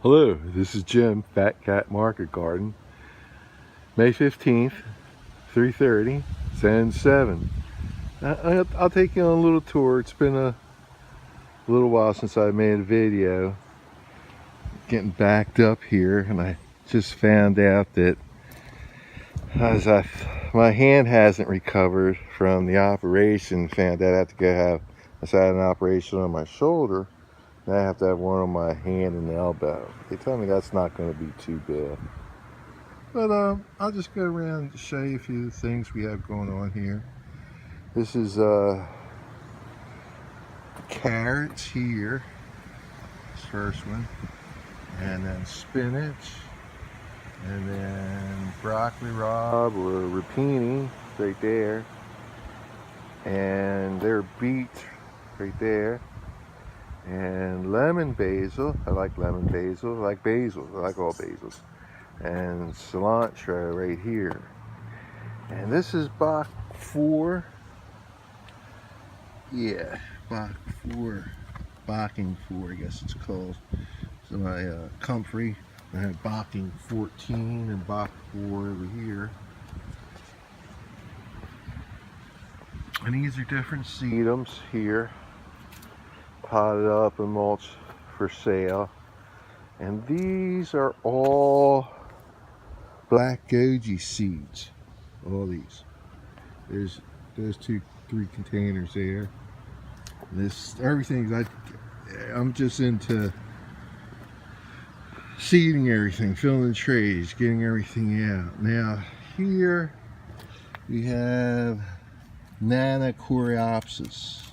Hello, this is Jim, Fat Cat Market Garden. May 15th, 3:30, Zone 7. I'll take you on a little tour. It's been a little while since I made a video. Getting backed up here, and I just found out that my hand hasn't recovered from the operation. Found out I have to go have an operation on my shoulder. Now I have to have one on my hand and elbow. They tell me that's not going to be too bad. But I'll just go around and show you a few things we have going on here. This is carrots here. This first one. And then spinach. And then broccoli rabe or rapini right there. And their beet right there. And lemon basil. I like lemon basil. I like basil. I like all basils. And cilantro right here. And this is Bach 4. Yeah, Bach 4. Bocking 4, I guess it's called. So my comfrey. I have Bocking 14 and Bach 4 over here. And these are different sedums here. Potted up and mulched for sale. And these are all black goji seeds. All these. There's those 3 containers there. Everything. I'm just into seeding everything, filling the trays, getting everything out. Now here we have Nana Coreopsis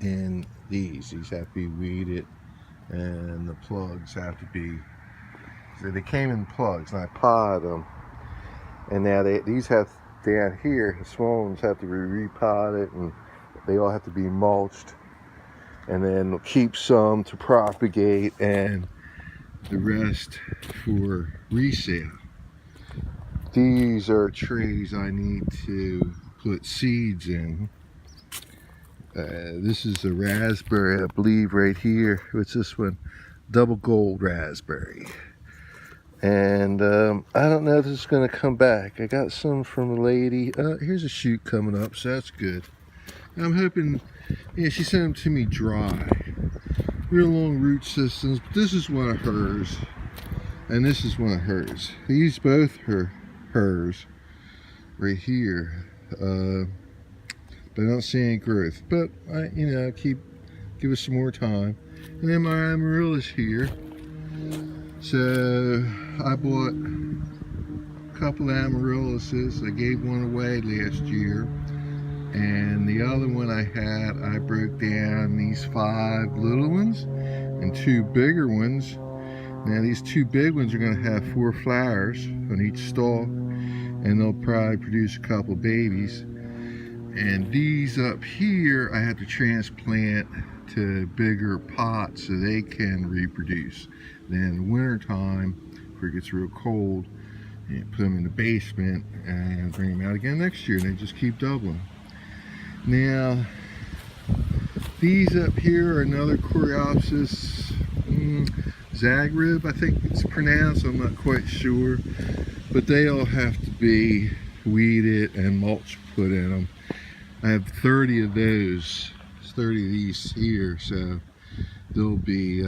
in these. These have to be weeded, and the plugs have to be. So they came in plugs, and I potted them. And now these have down here. The small ones have to be repotted, and they all have to be mulched. And then we'll keep some to propagate, and the rest for resale. These are trays I need to put seeds in. This is a raspberry, I believe, right here. What's this one? Double gold raspberry. And I don't know if this is going to come back. I got some from a lady. Here's a shoot coming up, so that's good. I'm hoping, yeah, she sent them to me dry. Real long root systems, but this is one of hers. And this is one of hers. These both are hers right here. But I don't see any growth. But give us some more time. And then my amaryllis here. So I bought a couple of amaryllises. I gave one away last year. And the other one I had, I broke down these 5 little ones and 2 bigger ones. Now these 2 big ones are going to have 4 flowers on each stalk, and they'll probably produce a couple babies. And these up here I have to transplant to bigger pots so they can reproduce. Then in the winter time, where it gets real cold, you put them in the basement and bring them out again next year, and they just keep doubling. Now, these up here are another Coreopsis Zagreb, I think it's pronounced. I'm not quite sure. But they all have to be weeded and mulch put in them. I have 30 of those. There's 30 of these here, so they'll be,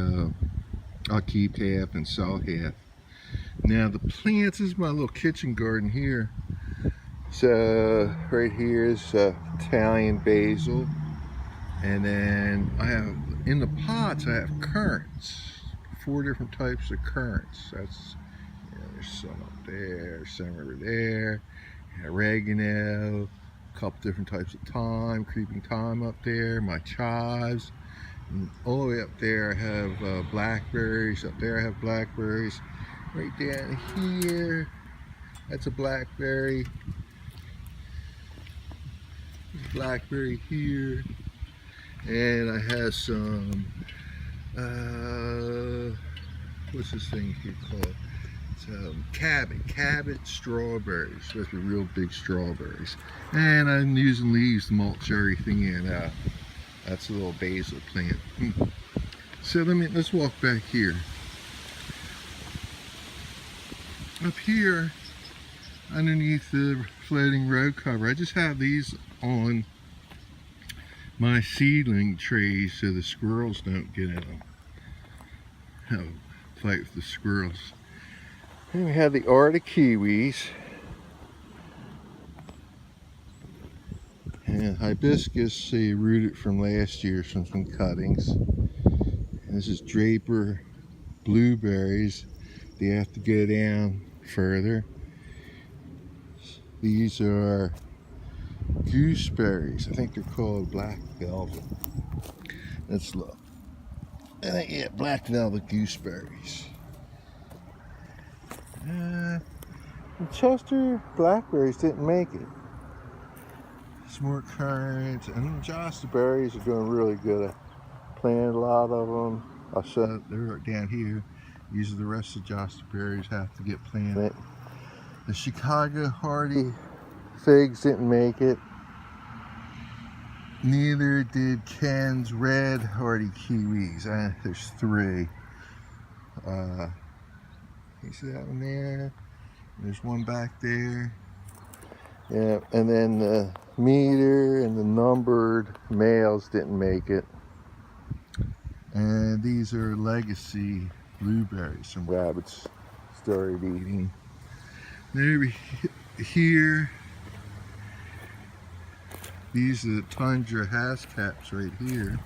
I'll keep half and sell half. Now the plants, this is my little kitchen garden here. So right here is Italian basil, and then I have in the pots I have currants, 4 different types of currants. That's, there's some up there, some over there, oregano, a couple different types of thyme, creeping thyme up there, my chives, and all the way up there I have blackberries. Up there I have blackberries. Right down here, that's a blackberry. Blackberry here, and I have some what's this thing here called? It's Cabot strawberries. Those are real big strawberries, and I'm using leaves to mulch everything in. That's a little basil plant. So let's walk back here. up here underneath the floating row cover, I just have these on my seedling trays so the squirrels don't get in them. Oh, fight with the squirrels. Then we have the Arctic kiwis. And hibiscus, they rooted from last year from some cuttings. And this is Draper blueberries. They have to go down further. These are gooseberries. I think they're called black velvet. Let's look. I think, yeah, black velvet gooseberries. The Chester blackberries didn't make it. Smart currants and Jostaberries are doing really good. I planted a lot of them. I'll show they're down here. These are the rest of the Jostaberries have to get planted. The Chicago hardy figs didn't make it. Neither did Ken's red hardy kiwis. There's 3. You see that one there? There's one back there. Yeah, and then the meter and the numbered males didn't make it. And these are legacy blueberries some rabbits started eating. And over here, these are the tundra Haskaps right here.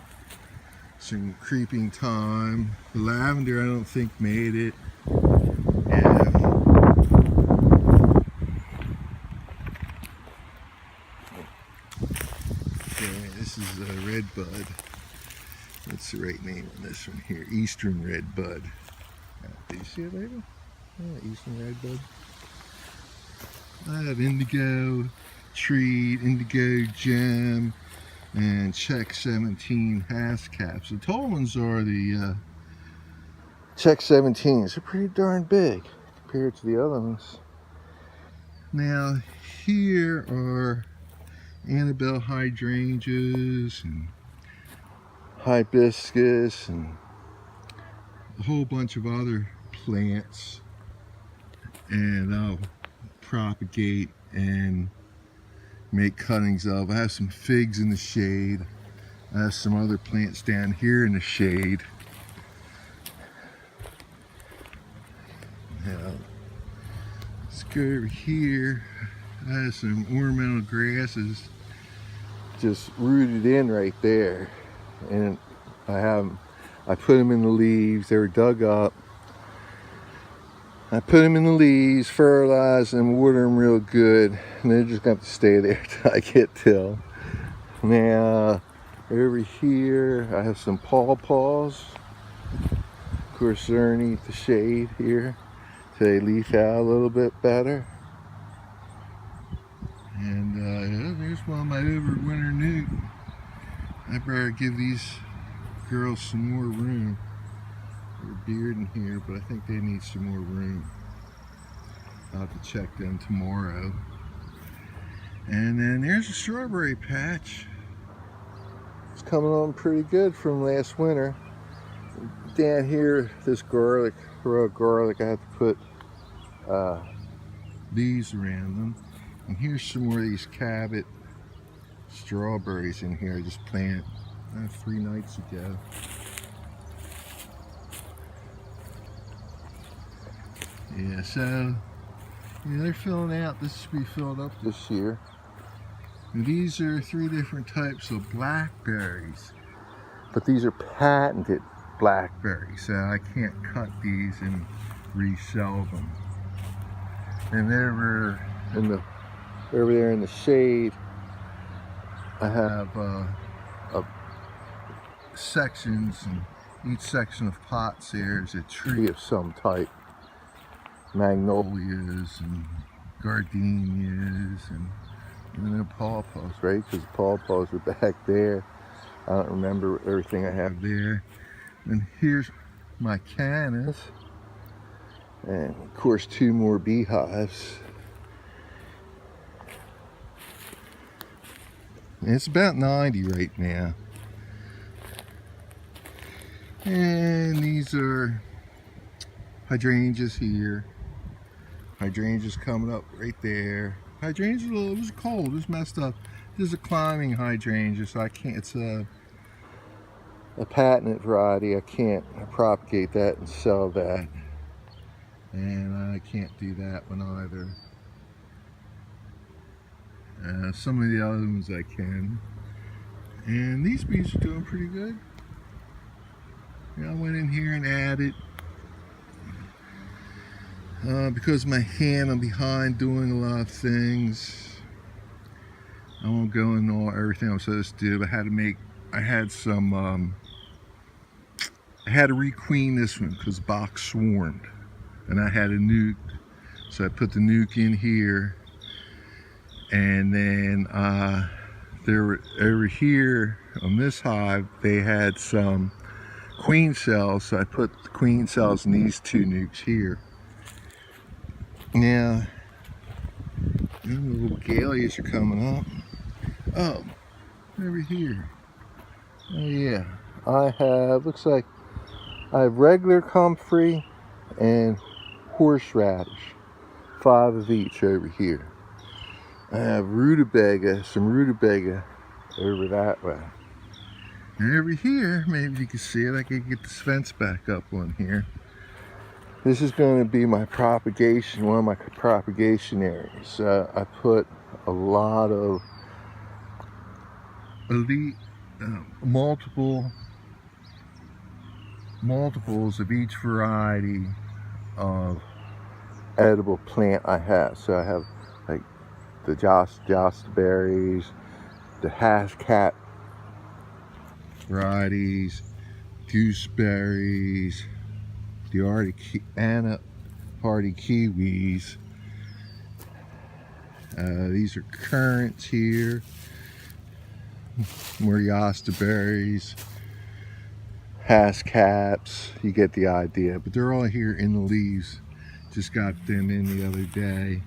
Some creeping thyme. The lavender I don't think made it. This is a red bud. What's the right name on this one here? Eastern red bud. Do you see it later? Yeah, Eastern red bud. I have indigo treat, indigo gem, and Czech 17 Haskaps. The tall ones are the Czech 17s. They're pretty darn big compared to the other ones. Now here are Annabelle hydrangeas and hibiscus and a whole bunch of other plants, and I'll propagate and make cuttings of. I have some figs in the shade. I have some other plants down here in the shade. Now, let's go over here. I have some ornamental grasses just rooted in right there, and I put them in the leaves. They were dug up. I put them in the leaves, fertilize them, water them real good, and they're just going to stay there till I get till. Now, over here, I have some pawpaws. Of course, they're underneath the shade here, so they leaf out a little bit better. And there's one of my overwinter newt. I better give these girls some more room. There's a beard in here, but I think they need some more room. I'll have to check them tomorrow. And then there's a strawberry patch. It's coming on pretty good from last winter. Down here, this garlic, raw garlic, I have to put these around them. And here's some more of these Cabot strawberries in here. I just planted 3 nights ago. Yeah, so they're filling out. This should be filled up this year. And these are 3 different types of blackberries, but these are patented blackberries, so I can't cut these and resell them. And over there in the shade, I have sections, and each section of pots there is a tree of some type. Magnolias and gardenias and then pawpaws, right? Because the pawpaws are back there. I don't remember everything I have there. And here's my cannas, and of course 2 more beehives. And it's about 90 right now. And these are hydrangeas here. Hydrangeas coming up right there. Hydrangeas, it was cold, it was messed up. This is a climbing hydrangea, so I can't, it's a patented variety. I can't propagate that and sell that. And I can't do that one either. Some of the other ones I can. And these bees are doing pretty good. I went in here and added. Because my hand, I'm behind doing a lot of things. I won't go into everything I'm supposed to do, but I had to requeen this one because the box swarmed. And I had a nuke, so I put the nuke in here. And then over here on this hive, they had some queen cells, so I put the queen cells in these two nukes here. Now, the little gallias are coming up. Oh, over here. Oh yeah, I have, looks like I have regular comfrey and horseradish. 5 of each over here. I have rutabaga, some rutabaga over that way. And over here, maybe you can see it, I can get this fence back up on here. This is going to be my propagation, one of my propagation areas. I put a lot of elite, multiples of each variety of edible plant I have. So I have like the Jostaberries, the Haskap varieties, Gooseberries, the hardy Kiwis. These are currants here. More Jostaberries, Haskaps, you get the idea. But they're all here in the leaves. Just got them in the other day.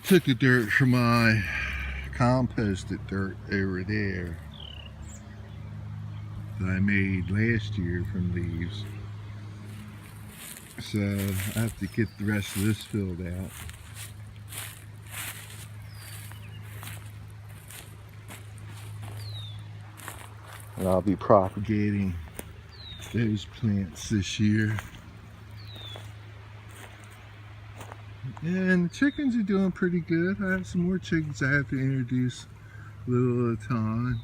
Took the dirt from my composted dirt over there that I made last year from leaves. So I have to get the rest of this filled out. And I'll be propagating those plants this year. And the chickens are doing pretty good. I have some more chickens I have to introduce a little at a time.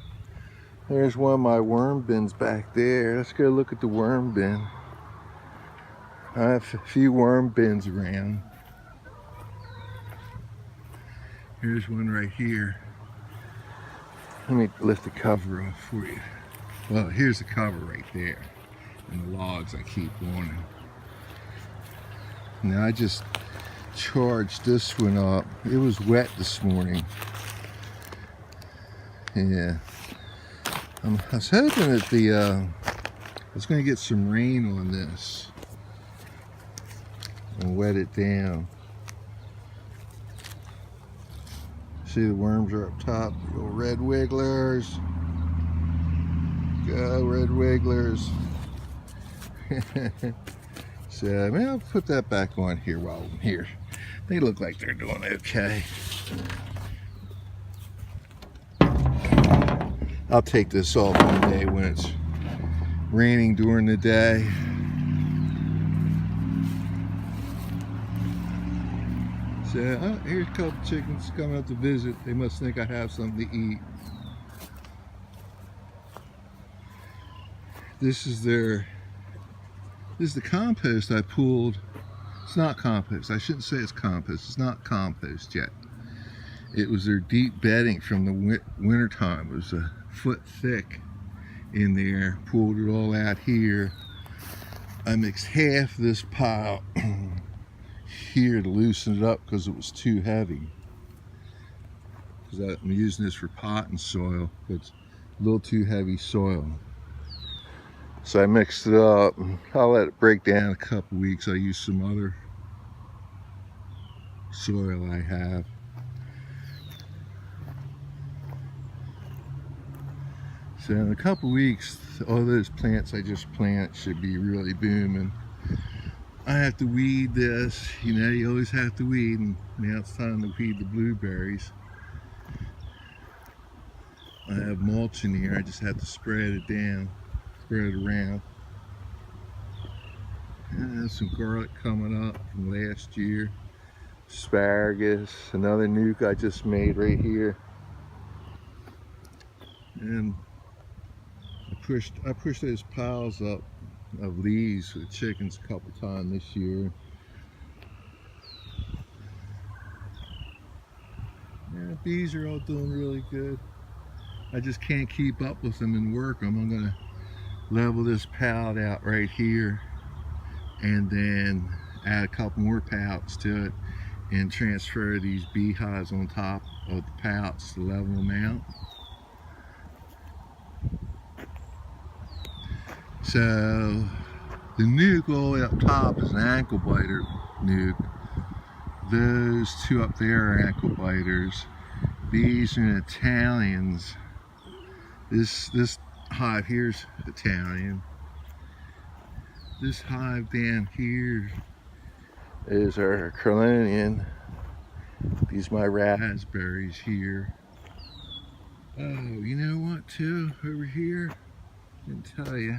There's one of my worm bins back there. Let's go look at the worm bin. I have a few worm bins around. Here's one right here. Let me lift the cover off for you. Well, here's the cover right there. And the logs I keep on. Now I just charged this one up. It was wet this morning. Yeah. I was hoping that I was going to get some rain on this and wet it down. See, the worms are up top. The little red wigglers. Go, red wigglers. So, maybe I'll put that back on here while I'm here. They look like they're doing okay. I'll take this off one day when it's raining during the day. So, here's a couple chickens coming up to visit. They must think I have something to eat. This is the compost I pulled. It's not compost. I shouldn't say it's compost. It's not compost yet. It was their deep bedding from the winter time. It was a foot thick in there. Pulled it all out here. I mixed half this pile here to loosen it up because it was too heavy. Because I'm using this for potting soil, but it's a little too heavy soil. So I mixed it up. I'll let it break down a couple weeks. I'll use some other soil I have. So in a couple weeks, all those plants I just planted should be really booming. I have to weed this. You know, you always have to weed, and now it's time to weed the blueberries. I have mulch in here. I just have to spread it down, spread it around. And I have some garlic coming up from last year. Asparagus, another nuke I just made right here. And I pushed those piles up of leaves for the chickens a couple times this year. Yeah, bees are all doing really good. I just can't keep up with them and work them. I'm gonna level this pallet out right here and then add a couple more pallets to it and transfer these beehives on top of the pallets to level them out. So the nuke all the way up top is an ankle biter nuke. Those two up there are ankle biters. These are Italians. This hive here's Italian. This hive down here is our Carolinian. These are my raspberries here. Oh, you know what too, over here, I can tell you,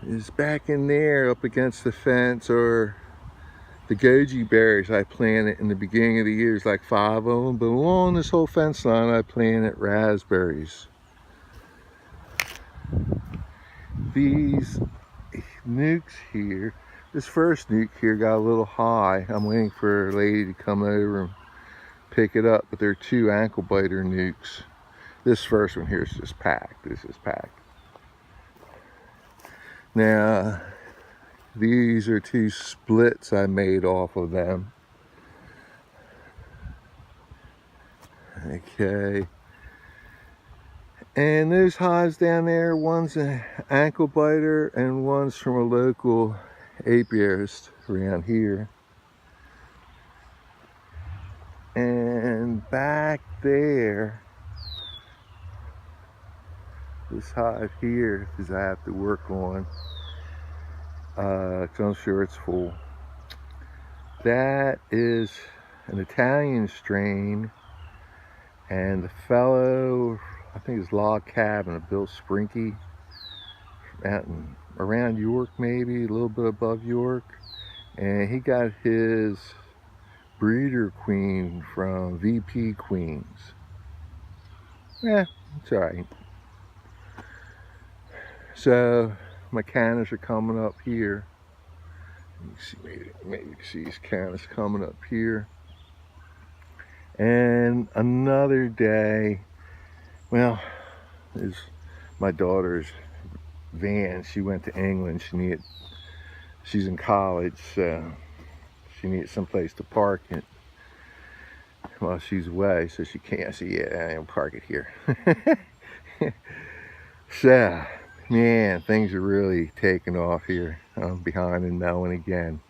is back in there up against the fence or the Goji berries I planted in the beginning of the year. There's like 5 of them, but along this whole fence line I planted raspberries. These nukes here, this first nuke here got a little high. I'm waiting for a lady to come over and pick it up, but they're 2 ankle biter nukes. This first one here is just packed. This is packed. Now, these are 2 splits I made off of them. Okay. And those hives down there, one's an ankle biter and one's from a local apiarist around here. And back there, this hive here is I have to work on, because I'm sure it's full. That is an Italian strain, and the fellow, I think it's Log Cabin, Bill Sprinky, out in, around York maybe, a little bit above York, and he got his breeder queen from VP Queens. Yeah, it's alright. So my cannas are coming up here. You can see, maybe you can see these cannas coming up here. And another day, well, is my daughter's van. She went to England. She's in college, so she needed someplace to park it while she's away, so she can't. So yeah, I'll park it here. So, man, things are really taking off here. I'm behind in mowing again.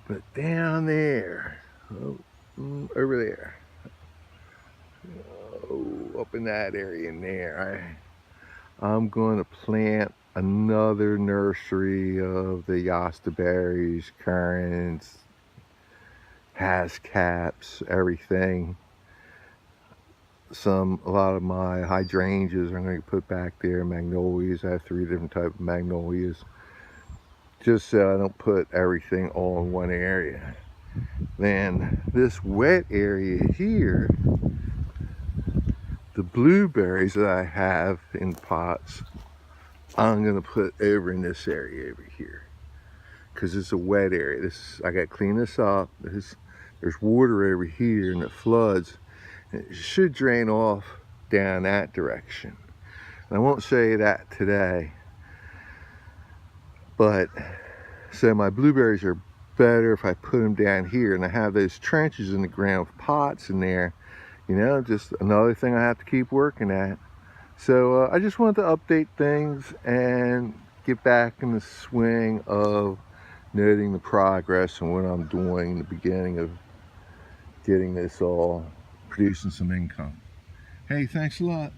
But down there, over there, up in that area in there, I'm going to plant another nursery of the Jostaberries, currants, Haskaps, everything. A lot of my hydrangeas I'm going to put back there, magnolias. I have 3 different types of magnolias, just so I don't put everything all in one area. Then this wet area here, the blueberries that I have in pots, I'm going to put over in this area over here, because it's a wet area. I got to clean this up. There's water over here and it floods. It should drain off down that direction. And I won't say that today, but so my blueberries are better if I put them down here, and I have those trenches in the ground with pots in there. You know, just another thing I have to keep working at. So I just wanted to update things and get back in the swing of noting the progress and what I'm doing in the beginning of getting this all producing some income. Hey, thanks a lot.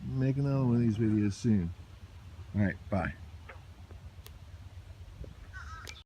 Make another one of these videos soon. All right, bye.